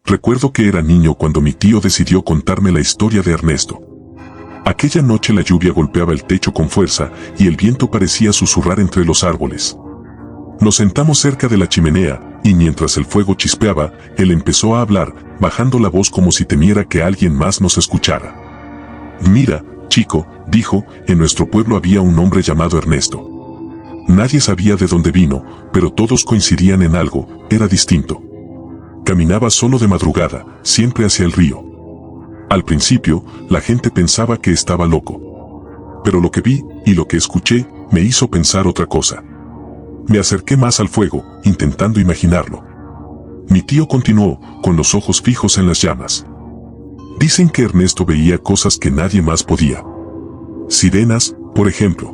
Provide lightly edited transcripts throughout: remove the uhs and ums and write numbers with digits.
Recuerdo que era niño cuando mi tío decidió contarme la historia de Ernesto. Aquella noche la lluvia golpeaba el techo con fuerza y el viento parecía susurrar entre los árboles. Nos sentamos cerca de la chimenea, y mientras el fuego chispeaba, él empezó a hablar, bajando la voz como si temiera que alguien más nos escuchara. Mira, chico, dijo, en nuestro pueblo había un hombre llamado Ernesto. Nadie sabía de dónde vino, pero todos coincidían en algo, era distinto. Caminaba solo de madrugada, siempre hacia el río. Al principio, la gente pensaba que estaba loco. Pero lo que vi, y lo que escuché, me hizo pensar otra cosa. Me acerqué más al fuego, intentando imaginarlo. Mi tío continuó, con los ojos fijos en las llamas. Dicen que Ernesto veía cosas que nadie más podía. Sirenas, por ejemplo.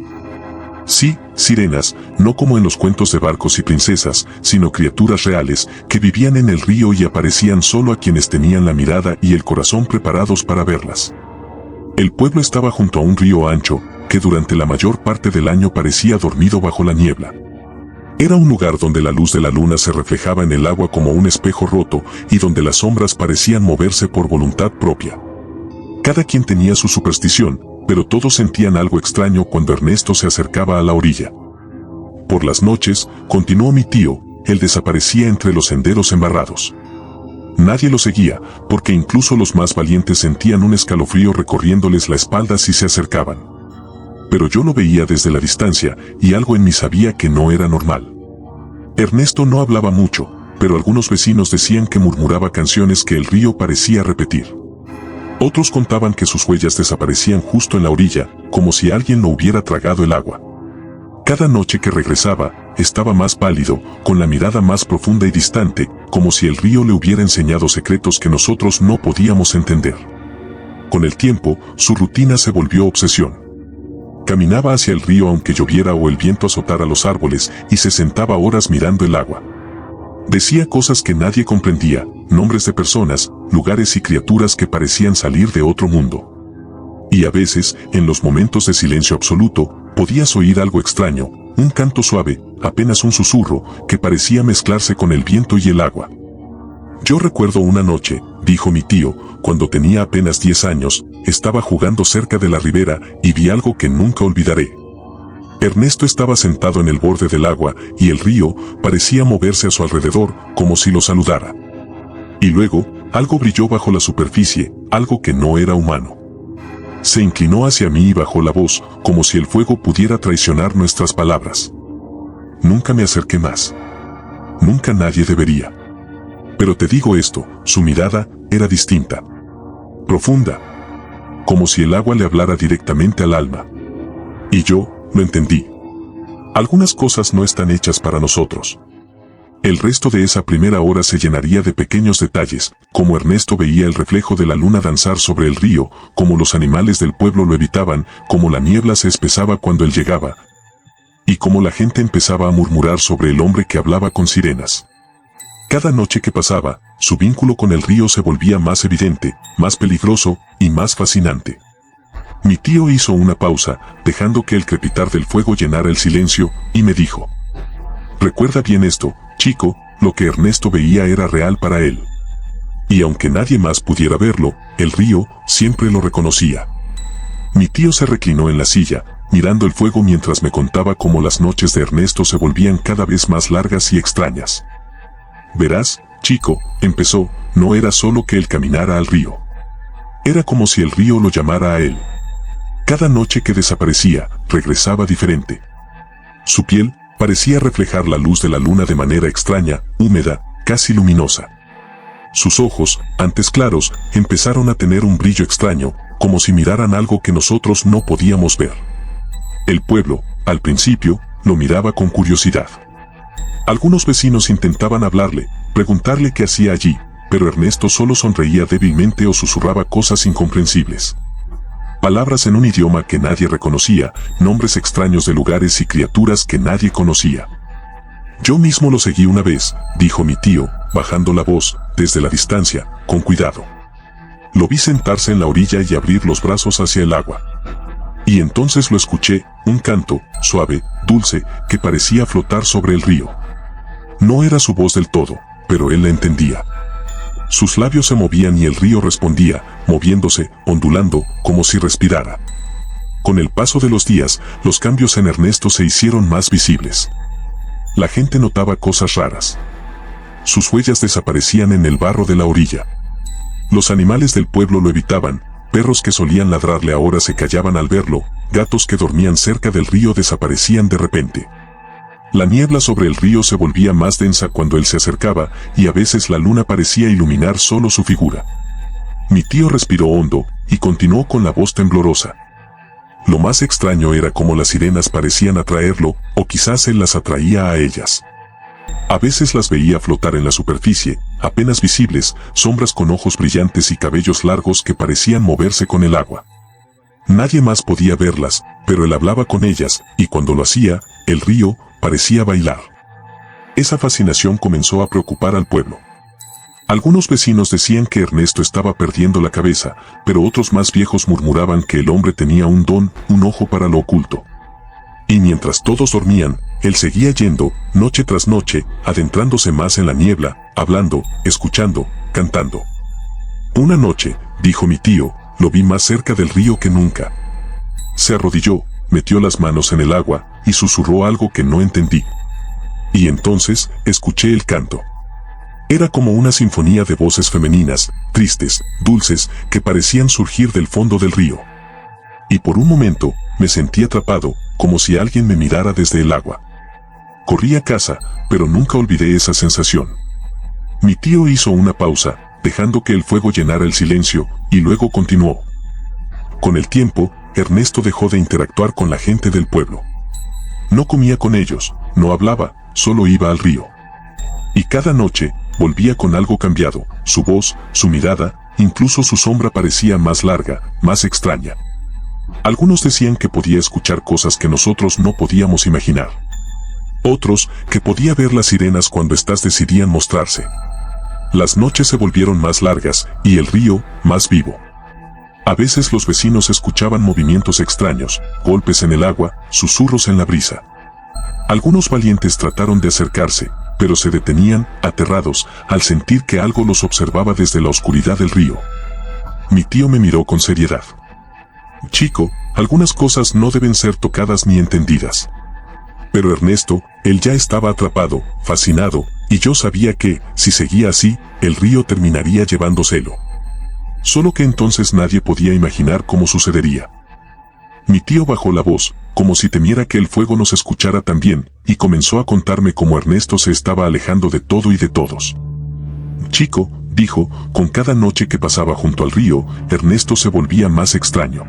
Sí, sirenas, no como en los cuentos de barcos y princesas, sino criaturas reales, que vivían en el río y aparecían solo a quienes tenían la mirada y el corazón preparados para verlas. El pueblo estaba junto a un río ancho, que durante la mayor parte del año parecía dormido bajo la niebla. Era un lugar donde la luz de la luna se reflejaba en el agua como un espejo roto y donde las sombras parecían moverse por voluntad propia. Cada quien tenía su superstición, pero todos sentían algo extraño cuando Ernesto se acercaba a la orilla. Por las noches, continuó mi tío, él desaparecía entre los senderos embarrados. Nadie lo seguía, porque incluso los más valientes sentían un escalofrío recorriéndoles la espalda si se acercaban. Pero yo lo veía desde la distancia, y algo en mí sabía que no era normal. Ernesto no hablaba mucho, pero algunos vecinos decían que murmuraba canciones que el río parecía repetir. Otros contaban que sus huellas desaparecían justo en la orilla, como si alguien lo hubiera tragado el agua. Cada noche que regresaba, estaba más pálido, con la mirada más profunda y distante, como si el río le hubiera enseñado secretos que nosotros no podíamos entender. Con el tiempo, su rutina se volvió obsesión. Caminaba hacia el río aunque lloviera o el viento azotara los árboles, y se sentaba horas mirando el agua. Decía cosas que nadie comprendía, nombres de personas, lugares y criaturas que parecían salir de otro mundo. Y a veces, en los momentos de silencio absoluto, podías oír algo extraño, un canto suave, apenas un susurro, que parecía mezclarse con el viento y el agua. Yo recuerdo una noche, dijo mi tío, cuando tenía apenas 10 años, estaba jugando cerca de la ribera y vi algo que nunca olvidaré. Ernesto estaba sentado en el borde del agua y el río parecía moverse a su alrededor como si lo saludara. Y luego, algo brilló bajo la superficie, algo que no era humano. Se inclinó hacia mí y bajó la voz, como si el fuego pudiera traicionar nuestras palabras. Nunca me acerqué más. Nunca nadie debería. Pero te digo esto, su mirada era distinta. Profunda. Como si el agua le hablara directamente al alma. Y yo lo entendí. Algunas cosas no están hechas para nosotros. El resto de esa primera hora se llenaría de pequeños detalles, como Ernesto veía el reflejo de la luna danzar sobre el río, como los animales del pueblo lo evitaban, como la niebla se espesaba cuando él llegaba, y como la gente empezaba a murmurar sobre el hombre que hablaba con sirenas. Cada noche que pasaba, su vínculo con el río se volvía más evidente, más peligroso y más fascinante. Mi tío hizo una pausa, dejando que el crepitar del fuego llenara el silencio, y me dijo: recuerda bien esto, chico, lo que Ernesto veía era real para él. Y aunque nadie más pudiera verlo, el río siempre lo reconocía. Mi tío se reclinó en la silla, mirando el fuego mientras me contaba cómo las noches de Ernesto se volvían cada vez más largas y extrañas. Verás, chico, empezó, no era solo que él caminara al río. Era como si el río lo llamara a él. Cada noche que desaparecía, regresaba diferente. Su piel parecía reflejar la luz de la luna de manera extraña, húmeda, casi luminosa. Sus ojos, antes claros, empezaron a tener un brillo extraño, como si miraran algo que nosotros no podíamos ver. El pueblo, al principio, lo miraba con curiosidad. Algunos vecinos intentaban hablarle, preguntarle qué hacía allí, pero Ernesto solo sonreía débilmente o susurraba cosas incomprensibles. Palabras en un idioma que nadie reconocía, nombres extraños de lugares y criaturas que nadie conocía. Yo mismo lo seguí una vez, dijo mi tío, bajando la voz, desde la distancia, con cuidado. Lo vi sentarse en la orilla y abrir los brazos hacia el agua. Y entonces lo escuché, un canto, suave, dulce, que parecía flotar sobre el río. No era su voz del todo, pero él la entendía. Sus labios se movían y el río respondía, moviéndose, ondulando, como si respirara. Con el paso de los días, los cambios en Ernesto se hicieron más visibles. La gente notaba cosas raras. Sus huellas desaparecían en el barro de la orilla. Los animales del pueblo lo evitaban, perros que solían ladrarle ahora se callaban al verlo, gatos que dormían cerca del río desaparecían de repente. La niebla sobre el río se volvía más densa cuando él se acercaba, y a veces la luna parecía iluminar solo su figura. Mi tío respiró hondo, y continuó con la voz temblorosa. Lo más extraño era cómo las sirenas parecían atraerlo, o quizás él las atraía a ellas. A veces las veía flotar en la superficie, apenas visibles, sombras con ojos brillantes y cabellos largos que parecían moverse con el agua. Nadie más podía verlas, pero él hablaba con ellas, y cuando lo hacía, el río parecía bailar. Esa fascinación comenzó a preocupar al pueblo. Algunos vecinos decían que Ernesto estaba perdiendo la cabeza, pero otros más viejos murmuraban que el hombre tenía un don, un ojo para lo oculto. Y mientras todos dormían, él seguía yendo, noche tras noche, adentrándose más en la niebla, hablando, escuchando, cantando. Una noche, dijo mi tío, lo vi más cerca del río que nunca. Se arrodilló, metió las manos en el agua, y susurró algo que no entendí. Y entonces, escuché el canto. Era como una sinfonía de voces femeninas, tristes, dulces, que parecían surgir del fondo del río. Y por un momento, me sentí atrapado, como si alguien me mirara desde el agua. Corrí a casa, pero nunca olvidé esa sensación. Mi tío hizo una pausa, dejando que el fuego llenara el silencio, y luego continuó. Con el tiempo, Ernesto dejó de interactuar con la gente del pueblo. No comía con ellos, no hablaba, solo iba al río. Y cada noche, volvía con algo cambiado, su voz, su mirada, incluso su sombra parecía más larga, más extraña. Algunos decían que podía escuchar cosas que nosotros no podíamos imaginar. Otros, que podía ver las sirenas cuando éstas decidían mostrarse. Las noches se volvieron más largas, y el río, más vivo. A veces los vecinos escuchaban movimientos extraños, golpes en el agua, susurros en la brisa. Algunos valientes trataron de acercarse, pero se detenían, aterrados, al sentir que algo los observaba desde la oscuridad del río. Mi tío me miró con seriedad. Chico, algunas cosas no deben ser tocadas ni entendidas. Pero Ernesto, él ya estaba atrapado, fascinado, y yo sabía que, si seguía así, el río terminaría llevándoselo. Solo que entonces nadie podía imaginar cómo sucedería. Mi tío bajó la voz, como si temiera que el fuego nos escuchara también, y comenzó a contarme cómo Ernesto se estaba alejando de todo y de todos. Chico, dijo, con cada noche que pasaba junto al río, Ernesto se volvía más extraño.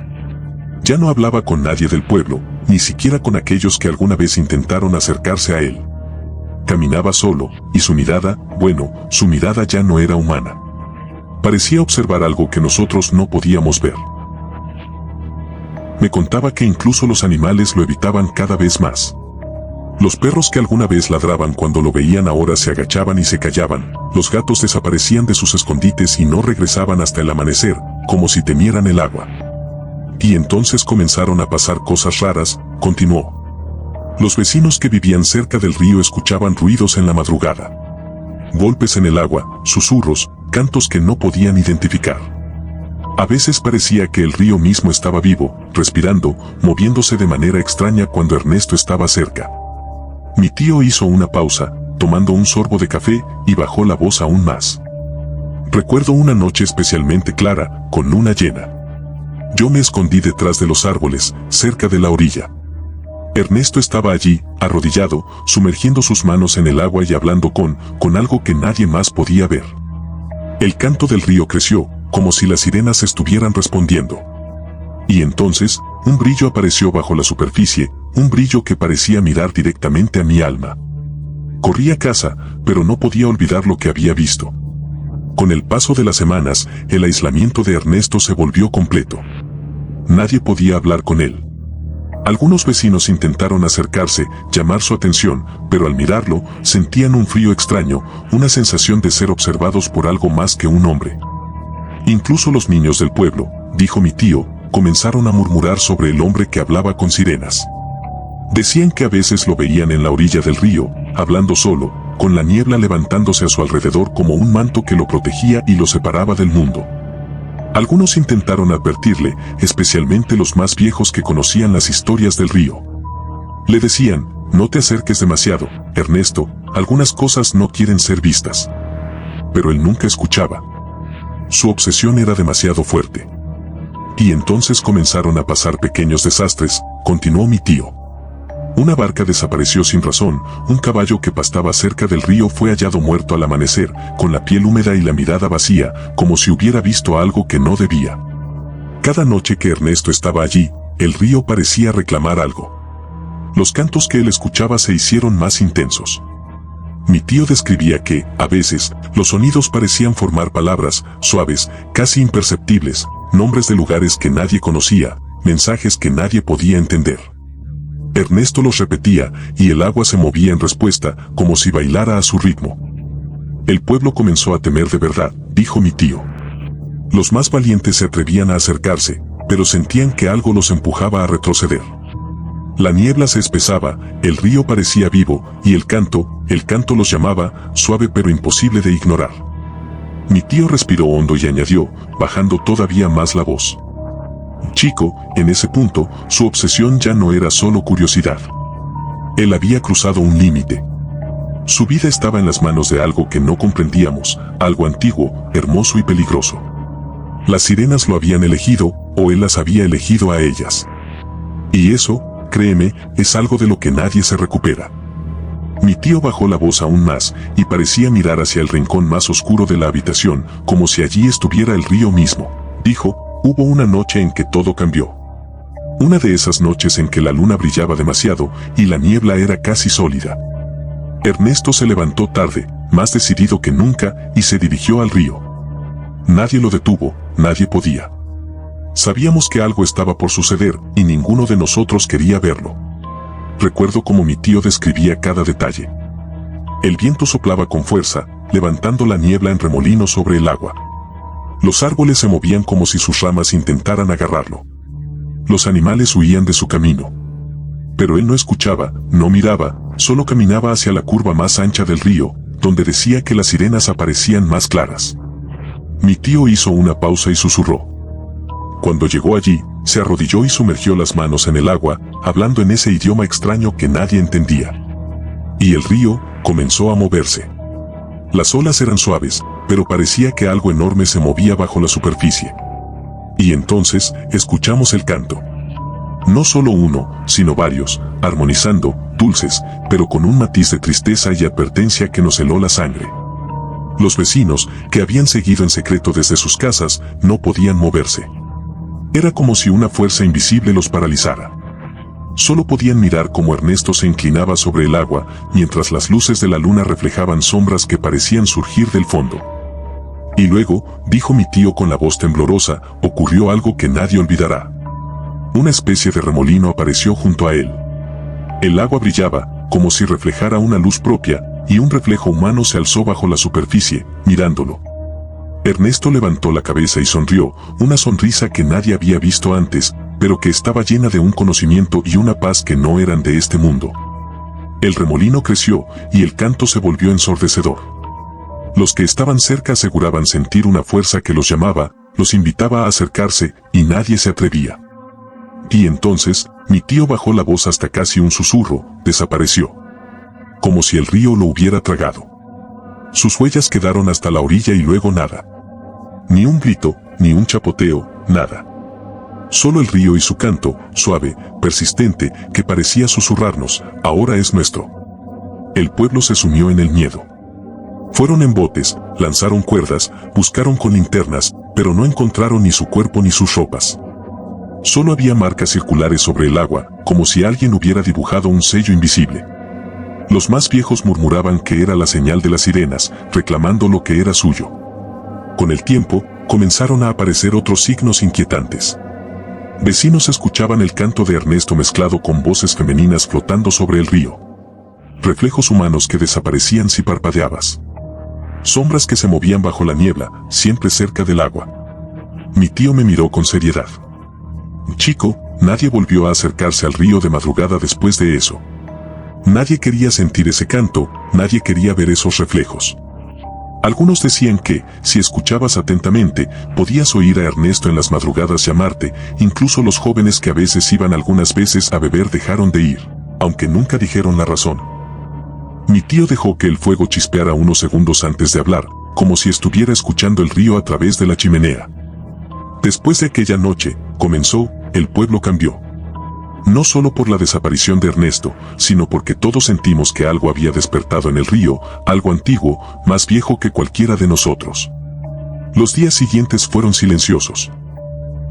Ya no hablaba con nadie del pueblo, ni siquiera con aquellos que alguna vez intentaron acercarse a él. Caminaba solo, y su mirada, bueno, su mirada ya no era humana. Parecía observar algo que nosotros no podíamos ver. Me contaba que incluso los animales lo evitaban cada vez más. Los perros que alguna vez ladraban cuando lo veían ahora se agachaban y se callaban, los gatos desaparecían de sus escondites y no regresaban hasta el amanecer, como si temieran el agua. Y entonces comenzaron a pasar cosas raras, continuó. Los vecinos que vivían cerca del río escuchaban ruidos en la madrugada. Golpes en el agua, susurros, cantos que no podían identificar. A veces parecía que el río mismo estaba vivo, respirando, moviéndose de manera extraña cuando Ernesto estaba cerca. Mi tío hizo una pausa, tomando un sorbo de café, y bajó la voz aún más. Recuerdo una noche especialmente clara, con luna llena. Yo me escondí detrás de los árboles, cerca de la orilla. Ernesto estaba allí, arrodillado, sumergiendo sus manos en el agua y hablando con algo que nadie más podía ver. El canto del río creció, como si las sirenas estuvieran respondiendo. Y entonces, un brillo apareció bajo la superficie, un brillo que parecía mirar directamente a mi alma. Corrí a casa, pero no podía olvidar lo que había visto. Con el paso de las semanas, el aislamiento de Ernesto se volvió completo. Nadie podía hablar con él. Algunos vecinos intentaron acercarse, llamar su atención, pero al mirarlo, sentían un frío extraño, una sensación de ser observados por algo más que un hombre. Incluso los niños del pueblo, dijo mi tío, comenzaron a murmurar sobre el hombre que hablaba con sirenas. Decían que a veces lo veían en la orilla del río, hablando solo, con la niebla levantándose a su alrededor como un manto que lo protegía y lo separaba del mundo. Algunos intentaron advertirle, especialmente los más viejos que conocían las historias del río. Le decían, no te acerques demasiado, Ernesto, algunas cosas no quieren ser vistas. Pero él nunca escuchaba. Su obsesión era demasiado fuerte. Y entonces comenzaron a pasar pequeños desastres, continuó mi tío. Una barca desapareció sin razón, un caballo que pastaba cerca del río fue hallado muerto al amanecer, con la piel húmeda y la mirada vacía, como si hubiera visto algo que no debía. Cada noche que Ernesto estaba allí, el río parecía reclamar algo. Los cantos que él escuchaba se hicieron más intensos. Mi tío describía que, a veces, los sonidos parecían formar palabras, suaves, casi imperceptibles, nombres de lugares que nadie conocía, mensajes que nadie podía entender. Ernesto los repetía, y el agua se movía en respuesta, como si bailara a su ritmo. El pueblo comenzó a temer de verdad, dijo mi tío. Los más valientes se atrevían a acercarse, pero sentían que algo los empujaba a retroceder. La niebla se espesaba, el río parecía vivo, y el canto los llamaba, suave pero imposible de ignorar. Mi tío respiró hondo y añadió, bajando todavía más la voz. Chico, en ese punto, su obsesión ya no era solo curiosidad. Él había cruzado un límite. Su vida estaba en las manos de algo que no comprendíamos, algo antiguo, hermoso y peligroso. Las sirenas lo habían elegido, o él las había elegido a ellas. Y eso, créeme, es algo de lo que nadie se recupera. Mi tío bajó la voz aún más, y parecía mirar hacia el rincón más oscuro de la habitación, como si allí estuviera el río mismo. Dijo, hubo una noche en que todo cambió. Una de esas noches en que la luna brillaba demasiado, y la niebla era casi sólida. Ernesto se levantó tarde, más decidido que nunca, y se dirigió al río. Nadie lo detuvo, nadie podía. Sabíamos que algo estaba por suceder, y ninguno de nosotros quería verlo. Recuerdo cómo mi tío describía cada detalle. El viento soplaba con fuerza, levantando la niebla en remolinos sobre el agua. Los árboles se movían como si sus ramas intentaran agarrarlo. Los animales huían de su camino. Pero él no escuchaba, no miraba, solo caminaba hacia la curva más ancha del río, donde decía que las sirenas aparecían más claras. Mi tío hizo una pausa y susurró. Cuando llegó allí, se arrodilló y sumergió las manos en el agua, hablando en ese idioma extraño que nadie entendía. Y el río comenzó a moverse. Las olas eran suaves, pero parecía que algo enorme se movía bajo la superficie. Y entonces, escuchamos el canto. No solo uno, sino varios, armonizando, dulces, pero con un matiz de tristeza y advertencia que nos heló la sangre. Los vecinos, que habían seguido en secreto desde sus casas, no podían moverse. Era como si una fuerza invisible los paralizara. Solo podían mirar cómo Ernesto se inclinaba sobre el agua, mientras las luces de la luna reflejaban sombras que parecían surgir del fondo. Y luego, dijo mi tío con la voz temblorosa, ocurrió algo que nadie olvidará. Una especie de remolino apareció junto a él. El agua brillaba, como si reflejara una luz propia, y un reflejo humano se alzó bajo la superficie, mirándolo. Ernesto levantó la cabeza y sonrió, una sonrisa que nadie había visto antes, pero que estaba llena de un conocimiento y una paz que no eran de este mundo. El remolino creció, y el canto se volvió ensordecedor. Los que estaban cerca aseguraban sentir una fuerza que los llamaba, los invitaba a acercarse, y nadie se atrevía. Y entonces, mi tío bajó la voz hasta casi un susurro, desapareció. Como si el río lo hubiera tragado. Sus huellas quedaron hasta la orilla y luego nada. Ni un grito, ni un chapoteo, nada. Solo el río y su canto, suave, persistente, que parecía susurrarnos, ahora es nuestro. El pueblo se sumió en el miedo. Fueron en botes, lanzaron cuerdas, buscaron con linternas, pero no encontraron ni su cuerpo ni sus ropas. Solo había marcas circulares sobre el agua, como si alguien hubiera dibujado un sello invisible. Los más viejos murmuraban que era la señal de las sirenas, reclamando lo que era suyo. Con el tiempo, comenzaron a aparecer otros signos inquietantes. Vecinos escuchaban el canto de Ernesto mezclado con voces femeninas flotando sobre el río. Reflejos humanos que desaparecían si parpadeabas. Sombras que se movían bajo la niebla, siempre cerca del agua. Mi tío me miró con seriedad. Chico, nadie volvió a acercarse al río de madrugada después de eso. Nadie quería sentir ese canto, nadie quería ver esos reflejos. Algunos decían que, si escuchabas atentamente, podías oír a Ernesto en las madrugadas llamarte, incluso los jóvenes que a veces iban algunas veces a beber dejaron de ir, aunque nunca dijeron la razón. Mi tío dejó que el fuego chispeara unos segundos antes de hablar, como si estuviera escuchando el río a través de la chimenea. Después de aquella noche, comenzó, el pueblo cambió. No solo por la desaparición de Ernesto, sino porque todos sentimos que algo había despertado en el río, algo antiguo, más viejo que cualquiera de nosotros. Los días siguientes fueron silenciosos.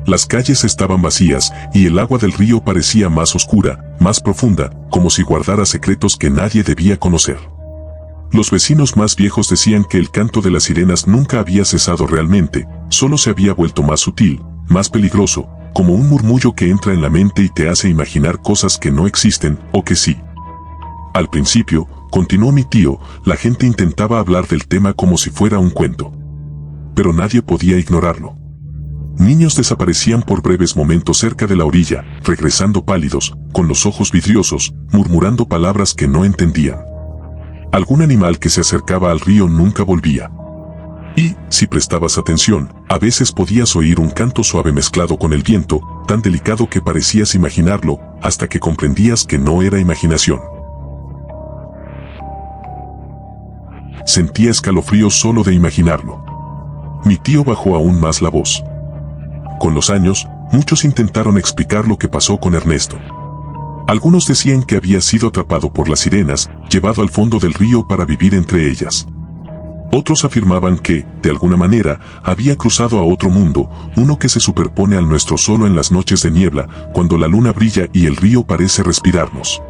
Las calles estaban vacías y el agua del río parecía más oscura, más profunda, como si guardara secretos que nadie debía conocer. Los vecinos más viejos decían que el canto de las sirenas nunca había cesado realmente, solo se había vuelto más sutil, más peligroso, como un murmullo que entra en la mente y te hace imaginar cosas que no existen, o que sí. Al principio, continuó mi tío, la gente intentaba hablar del tema como si fuera un cuento. Pero nadie podía ignorarlo. Niños desaparecían por breves momentos cerca de la orilla, regresando pálidos, con los ojos vidriosos, murmurando palabras que no entendían. Algún animal que se acercaba al río nunca volvía. Y, si prestabas atención, a veces podías oír un canto suave mezclado con el viento, tan delicado que parecías imaginarlo, hasta que comprendías que no era imaginación. Sentía escalofríos solo de imaginarlo. Mi tío bajó aún más la voz. Con los años, muchos intentaron explicar lo que pasó con Ernesto. Algunos decían que había sido atrapado por las sirenas, llevado al fondo del río para vivir entre ellas. Otros afirmaban que, de alguna manera, había cruzado a otro mundo, uno que se superpone al nuestro solo en las noches de niebla, cuando la luna brilla y el río parece respirarnos.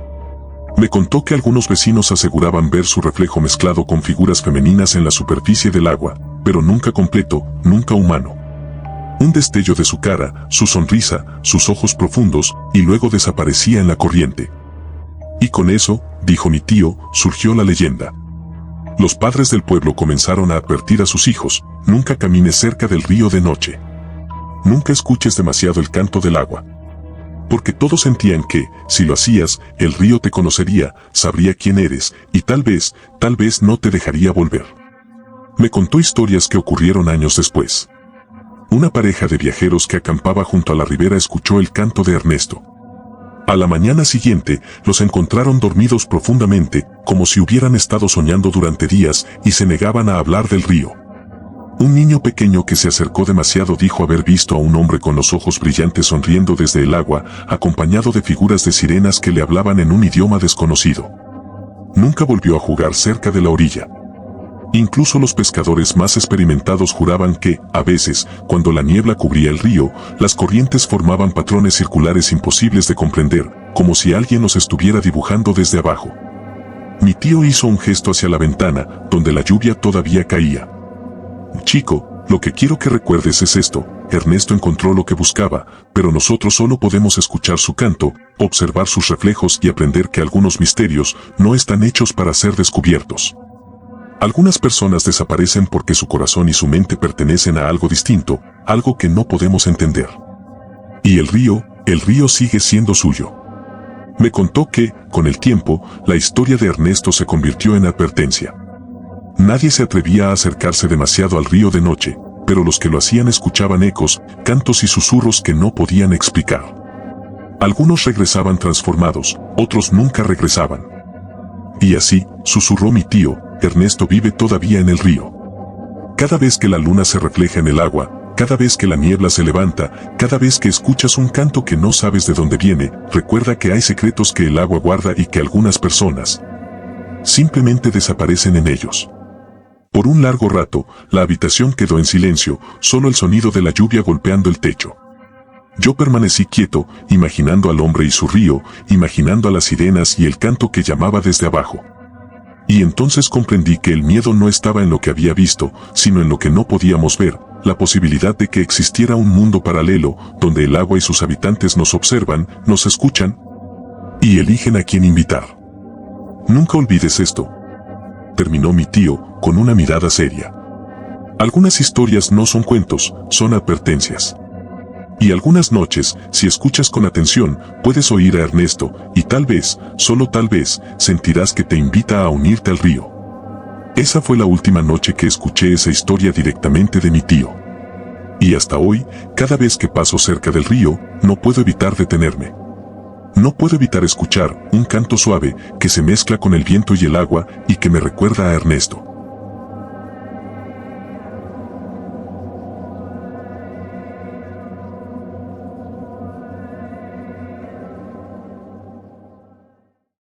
Me contó que algunos vecinos aseguraban ver su reflejo mezclado con figuras femeninas en la superficie del agua, pero nunca completo, nunca humano. Un destello de su cara, su sonrisa, sus ojos profundos, y luego desaparecía en la corriente. Y con eso, dijo mi tío, surgió la leyenda. Los padres del pueblo comenzaron a advertir a sus hijos, nunca camines cerca del río de noche. Nunca escuches demasiado el canto del agua. Porque todos sentían que, si lo hacías, el río te conocería, sabría quién eres, y tal vez no te dejaría volver. Me contó historias que ocurrieron años después. Una pareja de viajeros que acampaba junto a la ribera escuchó el canto de Ernesto. A la mañana siguiente, los encontraron dormidos profundamente, como si hubieran estado soñando durante días, y se negaban a hablar del río. Un niño pequeño que se acercó demasiado dijo haber visto a un hombre con los ojos brillantes sonriendo desde el agua, acompañado de figuras de sirenas que le hablaban en un idioma desconocido. Nunca volvió a jugar cerca de la orilla. Incluso los pescadores más experimentados juraban que, a veces, cuando la niebla cubría el río, las corrientes formaban patrones circulares imposibles de comprender, como si alguien los estuviera dibujando desde abajo. Mi tío hizo un gesto hacia la ventana, donde la lluvia todavía caía. Chico, lo que quiero que recuerdes es esto: Ernesto encontró lo que buscaba, pero nosotros solo podemos escuchar su canto, observar sus reflejos y aprender que algunos misterios no están hechos para ser descubiertos. Algunas personas desaparecen porque su corazón y su mente pertenecen a algo distinto, algo que no podemos entender. Y el río sigue siendo suyo. Me contó que, con el tiempo, la historia de Ernesto se convirtió en advertencia. Nadie se atrevía a acercarse demasiado al río de noche, pero los que lo hacían escuchaban ecos, cantos y susurros que no podían explicar. Algunos regresaban transformados, otros nunca regresaban. Y así, susurró mi tío, Ernesto vive todavía en el río. Cada vez que la luna se refleja en el agua, cada vez que la niebla se levanta, cada vez que escuchas un canto que no sabes de dónde viene, recuerda que hay secretos que el agua guarda y que algunas personas simplemente desaparecen en ellos. Por un largo rato, la habitación quedó en silencio, solo el sonido de la lluvia golpeando el techo. Yo permanecí quieto, imaginando al hombre y su río, imaginando a las sirenas y el canto que llamaba desde abajo. Y entonces comprendí que el miedo no estaba en lo que había visto, sino en lo que no podíamos ver, la posibilidad de que existiera un mundo paralelo, donde el agua y sus habitantes nos observan, nos escuchan y eligen a quién invitar. Nunca olvides esto, terminó mi tío, con una mirada seria. Algunas historias no son cuentos, son advertencias. Y algunas noches, si escuchas con atención, puedes oír a Ernesto, y tal vez, solo tal vez, sentirás que te invita a unirte al río. Esa fue la última noche que escuché esa historia directamente de mi tío. Y hasta hoy, cada vez que paso cerca del río, no puedo evitar detenerme. No puedo evitar escuchar un canto suave que se mezcla con el viento y el agua y que me recuerda a Ernesto.